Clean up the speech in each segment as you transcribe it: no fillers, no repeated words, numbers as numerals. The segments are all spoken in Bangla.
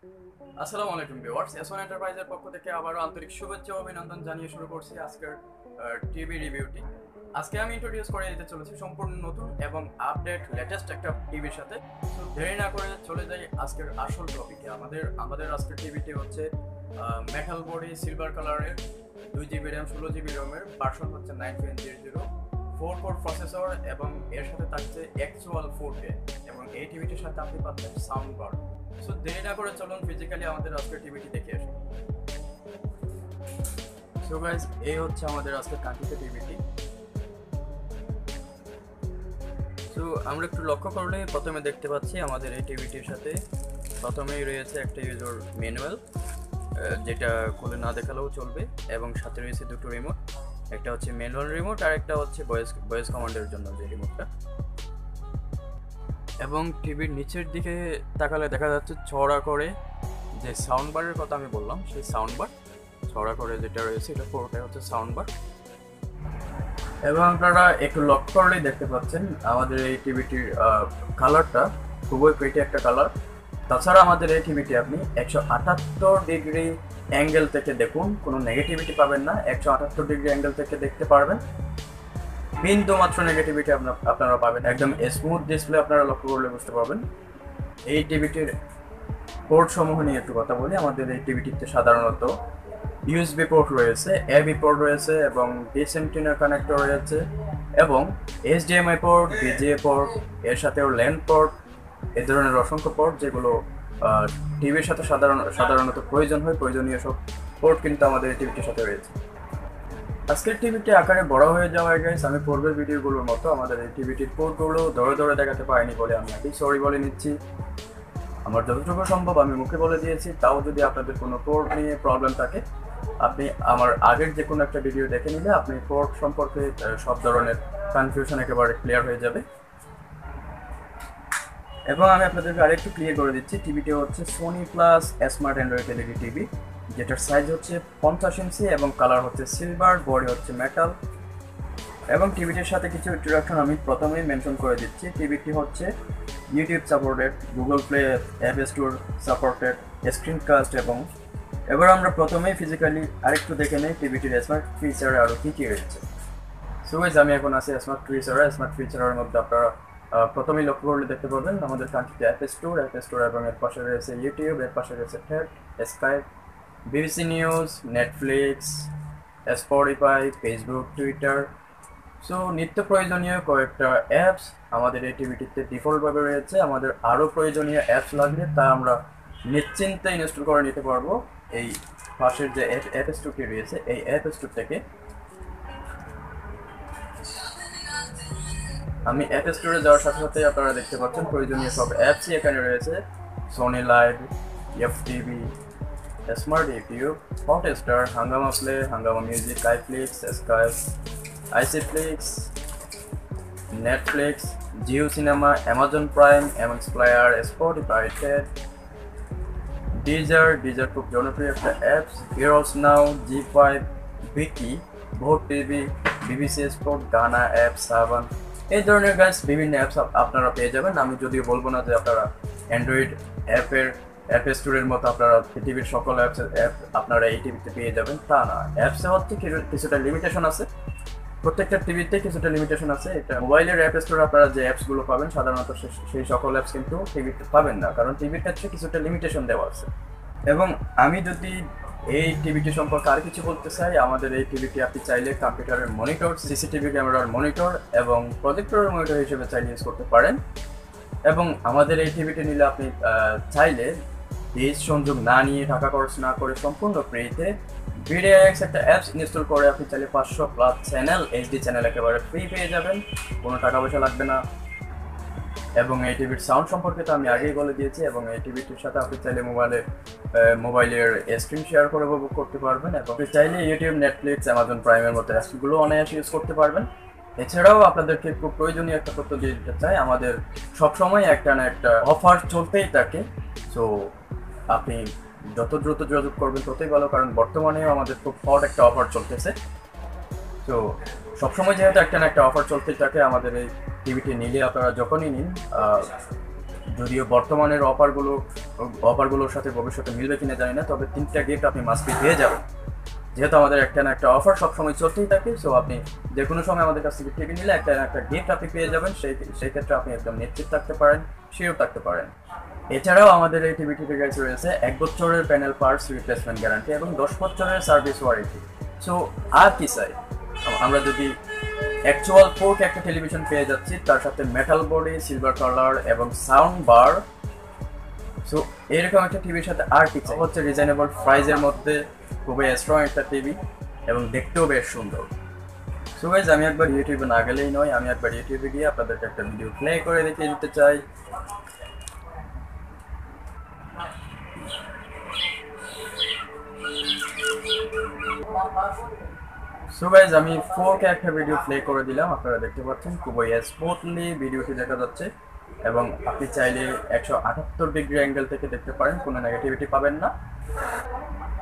আসসালামু আলাইকুম ভিউয়ার্স, S1 এন্টারপ্রাইজের পক্ষ থেকে আবারও আন্তরিক শুভেচ্ছা ও অভিনন্দন জানিয়ে শুরু করছি আজকের টিভি রিভিউটি। আজকে আমি ইন্ট্রোডিউস করে দিতে চলেছি সম্পূর্ণ নতুন এবং আপডেট লেটেস্ট একটা টিভির সাথে। তো দেরি না করে চলে যাই আজকের আসল টপিকে। আমাদের আজকের টিভিটি হচ্ছে মেটাল বডি সিলভার কালারের 2 GB র্যাম 16 GB রোমের ভার্সন হচ্ছে 9200, 4 কোর প্রসেসর এবং এর সাথে থাকছে অ্যাকচুয়াল 4K এবং এই টিভিটির সাথে আপনি পাচ্ছেন সাউন্ড বার। সো দেরি না করে চলুন ফিজিক্যালি আমাদের আজকের টিভিটি দেখে আসি। সো গাইস, এই হচ্ছে আমাদের আজকের কাঙ্ক্ষিত টিভিটি। তো আমরা একটু লক্ষ্য করলে প্রথমে দেখতে পাচ্ছি আমাদের এই টিভিটির সাথে প্রথমেই রয়েছে একটা ইউজার ম্যানুয়াল, যেটা খুলে না দেখালেও চলবে, এবং সাথে রয়েছে দুটো রিমোট। একটা হচ্ছে ম্যানুয়াল রিমোট আর একটা হচ্ছে ভয়েস কমান্ডের জন্য যে রিমোটটা। এবং টিভির নিচের দিকে তাকালে দেখা যাচ্ছে ছড়া করে যে সাউন্ড বারের কথা আমি বললাম, সেই সাউন্ড বার ছড়া করে যেটা রয়েছে এটা পুরোটাই হচ্ছে সাউন্ড বার। এবং আপনারা একটু লক্ষ্য করলেই দেখতে পাচ্ছেন আমাদের এই টিভিটির কালারটা খুবই প্রিটি একটা কালার। তাছাড়া আমাদের এই টিভিটি আপনি 178 ডিগ্রি অ্যাঙ্গেল থেকে দেখুন, কোনো নেগেটিভিটি পাবেন না। 178 ডিগ্রি অ্যাঙ্গেল থেকে দেখতে পারবেন, বিন্দু মাত্র নেগেটিভিটি আপনারা পাবেন। একদম স্মুথ ডিসপ্লে আপনারা লক্ষ্য করলে বুঝতে পারবেন। এই টিভিটির পোর্ট সমূহ নিয়ে একটু কথা বলি। আমাদের এই টিভিটিতে সাধারণত ইউএসবি পোর্ট রয়েছে, এবি পোর্ট রয়েছে এবং ডিসেন্টিনা কানেক্টর রয়েছে এবং এইচডিএমআই পোর্ট, ভিজিএ পোর্ট, এর সাথেও ল্যান পোর্ট, এই ধরনের অসংখ্য পোর্ট যেগুলো টিভির সাথে সাধারণত প্রয়োজনীয় সব পোর্ট কিন্তু আমাদের এই টিভিটির সাথে রয়েছে। আজকের টিভিটি আকারে বড় হয়ে যাওয়ায় গাইস আমি পূর্বের ভিডিওগুলোর মতো আমাদের এই টিভিটির পোর্টগুলো ধরে ধরে দেখাতে পারিনি বলে আমি আগেই সরি বলে নিচ্ছি। আমার যতটুকু সম্ভব আমি মুখে বলে দিয়েছি। তাও যদি আপনাদের কোনো পোর্ট নিয়ে প্রবলেম থাকে, আপনি আমার আগের যে কোনো একটা ভিডিও দেখে নিলে আপনি পোর্ট সম্পর্কে সব ধরনের কনফিউশন একেবারে ক্লিয়ার হয়ে যাবে। এবং আমি আপনাদেরকে আরেকটু ক্লিয়ার করে দিচ্ছি, টিভিটি হচ্ছে Sony plus smart Android LED TV, যেটার সাইজ হচ্ছে 50 ইঞ্চি এবং কালার হচ্ছে সিলভার, বডি হচ্ছে মেটাল। এবং টিভিটির সাথে কিছু ইন্ট্রোডাকশন আমি প্রথমেই মেনশন করে দিচ্ছি। টিভিটি হচ্ছে YouTube supported, Google Play, app store supported, screencast. এবং এবার আমরা প্রথমেই ফিজিক্যালি আরেকটু দেখে নেই টিভিটির স্মার্ট ফিচারে আরও কী কী রয়েছে। সো গাইস, আমি এখন আছি স্মার্ট ফিচারের মধ্যে। আপনারা প্রথমেই লক্ষ্য করলে দেখতে পাবেন আমাদের কান্ট্রিতে অ্যাপ স্টোর এবং এর পাশে রয়েছে ইউটিউব, এর পাশে রয়েছে tech, Skype, BBC news, Netflix, Spotify, Facebook, Twitter. So নিত্য প্রয়োজনীয় কয়েকটা অ্যাপস আমাদের এই টিভিটিতে ডিফল্টভাবে রয়েছে। আমাদের আরও প্রয়োজনীয় অ্যাপস লাগলে তা আমরা নিশ্চিন্তে ইনস্টল করে নিতে পারবো এই পাশের যে অ্যাপ স্টোরটি রয়েছে এই অ্যাপ স্টোর থেকে। আমি অ্যাপ স্টোরে যাওয়ার সাথে সাথে আপনারা দেখতে পাচ্ছেন প্রয়োজনীয় সব অ্যাপসই এখানে রয়েছে। Sony Liv, FTV, smart YouTube, Hotstar, Hungama Play, Hungama Music, iflix, Skype, আইসিফ্লিক্স, Netflix, Jio Cinema, Amazon Prime, MX Player, Spotify, TED, Deezer খুব জনপ্রিয় একটা apps, heroes now, ZEE5, Viki, Voot TV, BBC Sport, Gaana app, Saavn, এই ধরনের গাইস বিভিন্ন অ্যাপস আপনারা পেয়ে যাবেন। আমি যদিও বলবো না যে আপনারা অ্যান্ড্রয়েড অ্যাপ স্টোরের মতো আপনারা টিভির সকল অ্যাপ আপনারা এই টিভিতে পেয়ে যাবেন, তা না। অ্যাপসে হচ্ছে কিছুটা লিমিটেশন আছে, প্রত্যেকটা টিভিতে কিছুটা লিমিটেশন আছে। এটা মোবাইলের অ্যাপ স্টোরে আপনারা যে অ্যাপসগুলো পাবেন সাধারণত সেই সকল অ্যাপস কিন্তু টিভিতে পাবেন না, কারণ টিভির ক্ষেত্রে কিছুটা লিমিটেশন দেওয়া আছে। এবং আমি যদি এই টিভিটি সম্পর্কে আর কিছু বলতে চাই, আমাদের এই টিভিটি আপনি চাইলে কম্পিউটারের মনিটর, সিসিটিভি ক্যামেরার মনিটর এবং প্রজেক্টরের মনিটর হিসেবে চাইলে ইউজ করতে পারেন। এবং আমাদের এই টিভিটি নিলে আপনি চাইলে ডিশ সংযোগ না নিয়ে, টাকা খরচ না করে সম্পূর্ণ ফ্রিতে ভিডিওএক্স একটা অ্যাপস ইনস্টল করে আপনি চাইলে 500+ চ্যানেল, এইচডি চ্যানেল একেবারে ফ্রি পেয়ে যাবেন, কোনো টাকা পয়সা লাগবে না। এবং এই টিভির সাউন্ড সম্পর্কে তো আমি আগেই বলে দিয়েছি। এবং এই টিভিটির সাথে আপনি চাইলে মোবাইলের স্ক্রিন শেয়ার করে উপভোগ করতে পারবেন এবং আপনি চাইলে ইউটিউব, নেটফ্লিক্স, অ্যামাজন প্রাইমের মতো অ্যাপসগুলো অনায়াসে ইউজ করতে পারবেন। এছাড়াও আপনাদেরকে খুব প্রয়োজনীয় একটা তথ্য দিয়ে দিতে চাই, আমাদের সবসময় একটা না একটা অফার চলতেই থাকে। সো আপনি যত দ্রুত যোগাযোগ করবেন ততই ভালো, কারণ বর্তমানেও আমাদের খুব হট একটা অফার চলতেছে। তো সবসময় যেহেতু একটা না একটা অফার চলতেই থাকে, আমাদের এই টিভিটি নিলে আপনারা যখনই নিন, যদিও বর্তমানের অফারগুলো অফারগুলোর সাথে ভবিষ্যতে মিলবে কিনা জানি না, তবে 3টা গিফট আপনি মাস্ট বি পেয়ে যাবেন, যেহেতু আমাদের একটা না একটা অফার সবসময় চলতেই থাকে। সো আপনি যে কোনো সময় আমাদের কাছ থেকে টিভি নিলে একটা না একটা গিফট আপনি পেয়ে যাবেন, সেই ক্ষেত্রে আপনি একদম নিশ্চিত থাকতে পারেন, শিওর থাকতে পারেন। এছাড়াও আমাদের এই টিভিটিতে গাইস রয়েছে 1 বছরের প্যানেল পার্টস রিপ্লেসমেন্ট গ্যারান্টি এবং 10 বছরের সার্ভিস ওয়ারেন্টি। সো আর কি চাই, আমরা যদি অ্যাকচুয়াল 4K একটা টেলিভিশন পেয়ে যাচ্ছি, তার সাথে মেটাল বডি, সিলভার কালার এবং সাউন্ড বার। সো এরকম একটা টিভির সাথে আর কি চাই, হচ্ছে রিজনেবল প্রাইসের মধ্যে খুবই স্ট্রং একটা টিভি এবং দেখতেও বেশ সুন্দর। সো গাইজ, আমি একবার ইউটিউবে না গেলেই নয়, আমি একবার ইউটিউবে গিয়ে আপনাদেরকে একটা ভিডিও প্লে করে দেখিয়ে দিতে চাই। সো গাইজ, আমি 4K একটা ভিডিও প্লে করে দিলাম, আপনারা দেখতে পাচ্ছেন খুবই স্মুথলি ভিডিওটি দেখা যাচ্ছে এবং আপনি চাইলে 178 ডিগ্রি অ্যাঙ্গেল থেকে দেখতে পারেন, কোনো নেগেটিভিটি পাবেন না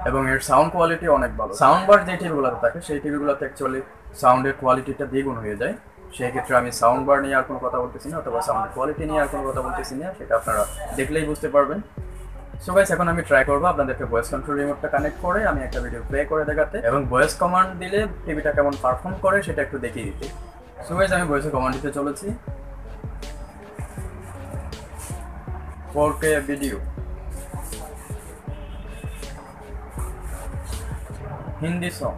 এবং এর সাউন্ড কোয়ালিটি অনেক ভালো। সাউন্ড বার যে টিভিগুলোতে থাকে সেই টিভিগুলোতে অ্যাকচুয়ালি সাউন্ডের কোয়ালিটিটা দ্বিগুণ হয়ে যায়, সেই ক্ষেত্রে আমি সাউন্ড বার নিয়ে আর কোনো কথা বলতেছি না, অথবা সাউন্ডের কোয়ালিটি নিয়ে আর কোনো কথা বলতেছি না, সেটা আপনারা দেখলেই বুঝতে পারবেন। সো গাইস, এখন আমি ট্রাই করবো আপনাদেরকে ভয়েস কন্ট্রোল রিমোটটা কানেক্ট করে আমি একটা ভিডিও প্লে করে দেখাতে এবং ভয়েস কমান্ড দিলে টিভিটা কেমন পারফর্ম করে সেটা একটু দেখিয়ে দিতে। সো গাইস, আমি ভয়েসের কমান্ড দিতে চলেছি। 4K video, Hindi song,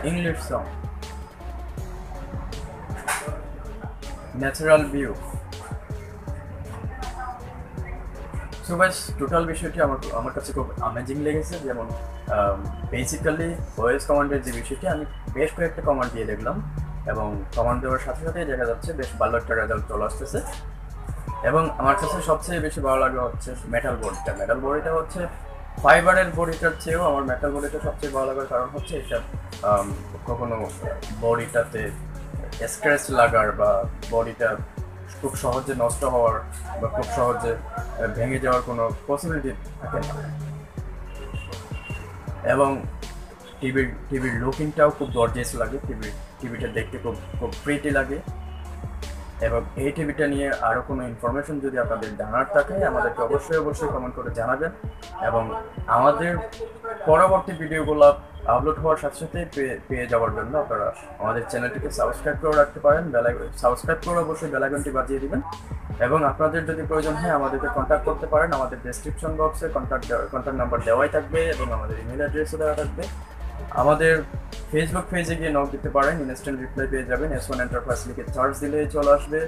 English song, natural view. So guys, total বিষয়টি আমার কাছে খুব অ্যামেজিং লেগেছে। যেমন বেসিক্যালি ভয়েস কমান্ডের যে বিষয়টি, আমি বেশ কয়েকটা কমান্ড দিয়ে দেখলাম এবং কমান্ড দেওয়ার সাথে সাথেই দেখা যাচ্ছে বেশ ভালো একটা রেজাল্ট চলে আসতেছে। এবং আমার কাছে সবচেয়ে বেশি ভালো লাগে হচ্ছে মেটাল বডিটা। মেটাল বডিটা হচ্ছে ফাইবারের বডিটার চেয়েও আমার মেটাল বডিটা সবচেয়ে ভালো লাগার কারণ হচ্ছে এটা কখনো বডিটাতে স্ক্র্যাচ লাগার বা বডিটা খুব সহজে নষ্ট হওয়ার বা খুব সহজে ভেঙে যাওয়ার কোনো পসিবিলিটি থাকে না। এবং টিভির লুকিংটাও খুব গর্জিয়াস লাগে, টিভিটা দেখতে খুব প্রিটি লাগে। এবং এই টিভিটা নিয়ে আরও কোনো ইনফরমেশন যদি আপনাদের জানার থাকে আমাদেরকে অবশ্যই কমেন্ট করে জানাবেন এবং আমাদের পরবর্তী ভিডিওগুলো আপলোড হওয়ার সাথে সাথে পেয়ে যাওয়ার জন্য আপনারা আমাদের চ্যানেলটিকে সাবস্ক্রাইব করে রাখতে পারেন। সাবস্ক্রাইব করে অবশ্যই বেল আইকনটি বাজিয়ে দিবেন এবং আপনাদের যদি প্রয়োজন হয় আমাদেরকে কন্ট্যাক্ট করতে পারেন। আমাদের ডেসক্রিপশন বক্সে কন্ট্যাক্ট নাম্বার দেওয়াই থাকবে এবং আমাদের ইমেল অ্যাড্রেসও দেওয়া থাকবে। আমাদের ফেসবুক পেজে গিয়ে নক দিতে পারেন, ইনস্ট্যান্ট রিপ্লাই পেয়ে যাবেন। S1 এন্টারপ্রাইজ লিখে সার্চ দিলেই চলে আসবে।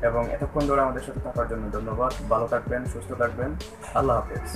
এবং এতক্ষণ ধরে আমাদের সাথে থাকার জন্য ধন্যবাদ। ভালো থাকবেন, সুস্থ থাকবেন, আল্লাহ হাফেজ।